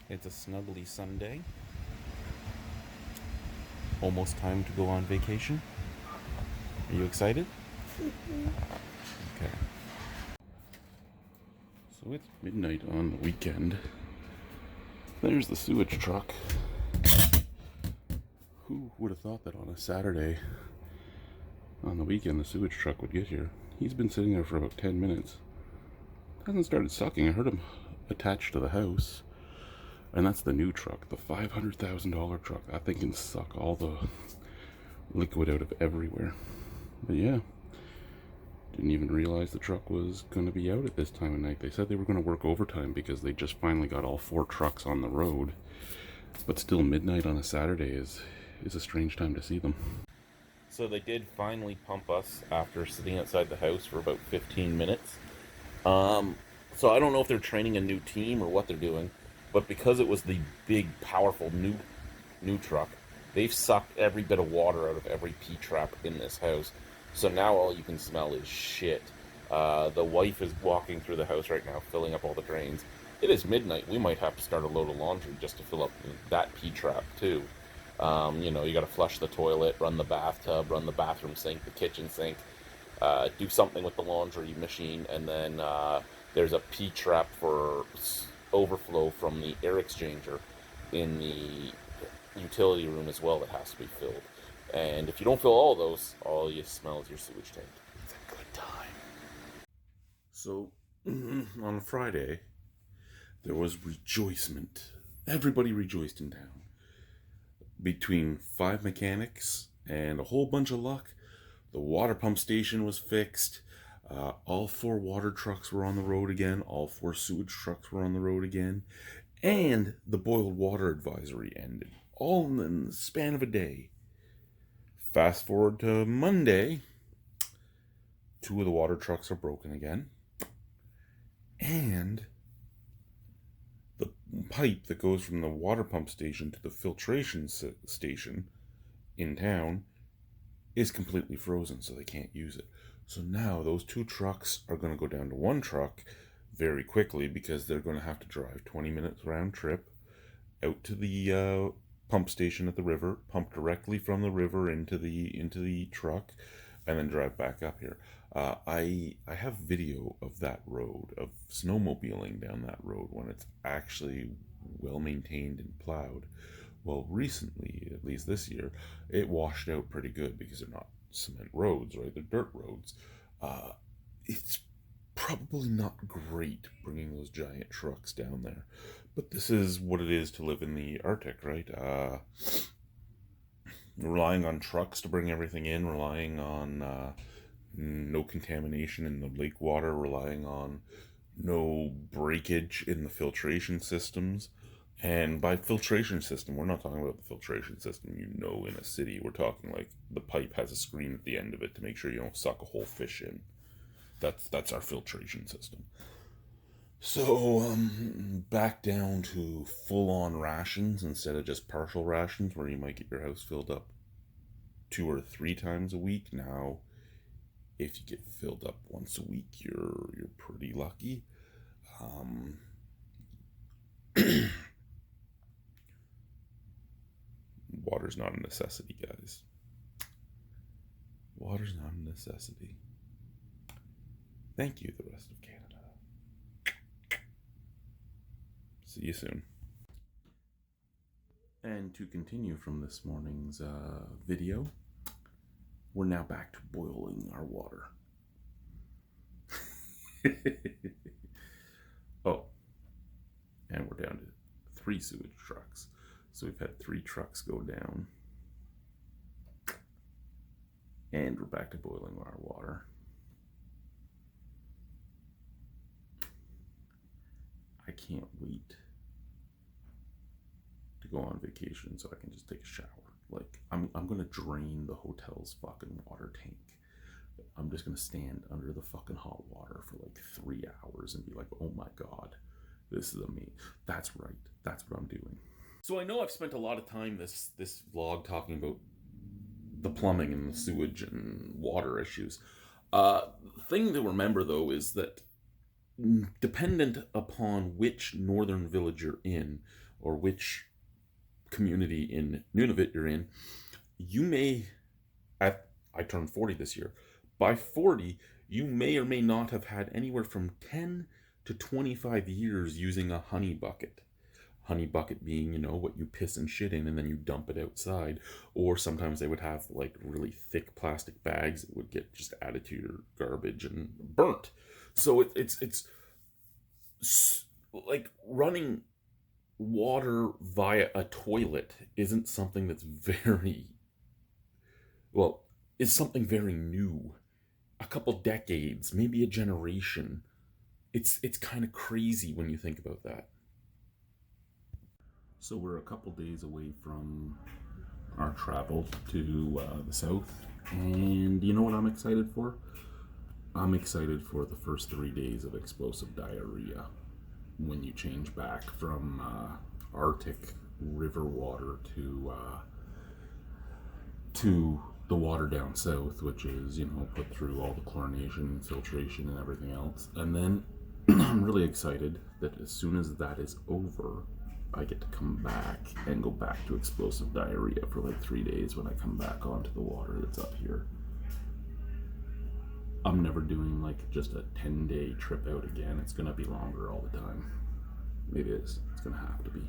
It's a snuggly Sunday. Almost time to go on vacation. Are you excited? Okay. So it's midnight on the weekend. There's the sewage truck. Who would have thought that on a Saturday on the weekend the sewage truck would get here? He's been sitting there for about 10 minutes. Hasn't started sucking. I heard him attached to the house. And that's the new truck, the $500,000 truck. That thing can suck all the liquid out of everywhere. But yeah, didn't even realize the truck was going to be out at this time of night. They said they were going to work overtime because they just finally got all 4 trucks on the road. But still, midnight on a Saturday is a strange time to see them. So they did finally pump us after sitting outside the house for about 15 minutes. So I don't know if they're training a new team or what they're doing, but because it was the big, powerful new truck, they've sucked every bit of water out of every P-trap in this house. So now all you can smell is shit. The wife is walking through the house right now, filling up all the drains. It is midnight. We might have to start a load of laundry just to fill up that P-trap too. You got to flush the toilet, run the bathtub, run the bathroom sink, the kitchen sink, do something with the laundry machine, and then there's a P-trap for overflow from the air exchanger in the utility room as well that has to be filled. And if you don't fill all those, all you smell is your sewage tank. It's a good time. So, on Friday, there was rejoicement. Everybody rejoiced in town. Between 5 mechanics and a whole bunch of luck, the water pump station was fixed. All 4 water trucks were on the road again. All 4 sewage trucks were on the road again. And the boiled water advisory ended. All in the span of a day. Fast forward to Monday. 2 of the water trucks are broken again. And the pipe that goes from the water pump station to the filtration station in town is completely frozen, so they can't use it. So now those 2 trucks are going to go down to 1 truck very quickly because they're going to have to drive 20 minutes round trip out to the pump station at the river, pump directly from the river into the truck, and then drive back up here. I have video of that road, of snowmobiling down that road when it's actually well maintained and plowed. Well, recently, at least this year, it washed out pretty good because they're not cement roads, right? They're dirt roads. It's probably not great bringing those giant trucks down there, but this is what it is to live in the Arctic, right? Relying on trucks to bring everything in, relying on no contamination in the lake water, relying on no breakage in the filtration systems. And by filtration system, we're not talking about the filtration system in a city. We're talking like the pipe has a screen at the end of it to make sure you don't suck a whole fish in. That's our filtration system. So, back down to full-on rations instead of just partial rations where you might get your house filled up 2 or 3 times a week. Now, if you get filled up once a week, you're pretty lucky. Water's not a necessity, guys. Water's not a necessity. Thank you, the rest of Canada. See you soon. And to continue from this morning's video, we're now back to boiling our water. Oh, and we're down to 3 sewage trucks. So we've had 3 trucks go down. And we're back to boiling our water. I can't wait to go on vacation so I can just take a shower. Like, I'm gonna drain the hotel's fucking water tank. I'm just gonna stand under the fucking hot water for like 3 hours and be like, oh my god, this is amazing. That's right. That's what I'm doing. So I know I've spent a lot of time this vlog talking about the plumbing and the sewage and water issues. Thing to remember though is that dependent upon which northern village you're in, or which community in Nunavut you're in, you may, I turned 40 this year. By 40, you may or may not have had anywhere from 10 to 25 years using a honey bucket. Honey bucket being, what you piss and shit in and then you dump it outside. Or sometimes they would have like really thick plastic bags that would get just added to your garbage and burnt. So it's like running water via a toilet isn't something that's very, well, is something very new. A couple decades, maybe a generation. It's kind of crazy when you think about that. So we're a couple days away from our travel to the south, and you know what I'm excited for? I'm excited for the first 3 days of explosive diarrhea when you change back from Arctic river water to the water down south, which is put through all the chlorination and filtration and everything else. And then I'm really excited that as soon as that is over, I get to come back and go back to explosive diarrhea for like 3 days when I come back onto the water that's up here. I'm never doing like just a 10-day trip out again. It's gonna be longer all the time. It is. It's gonna have to be.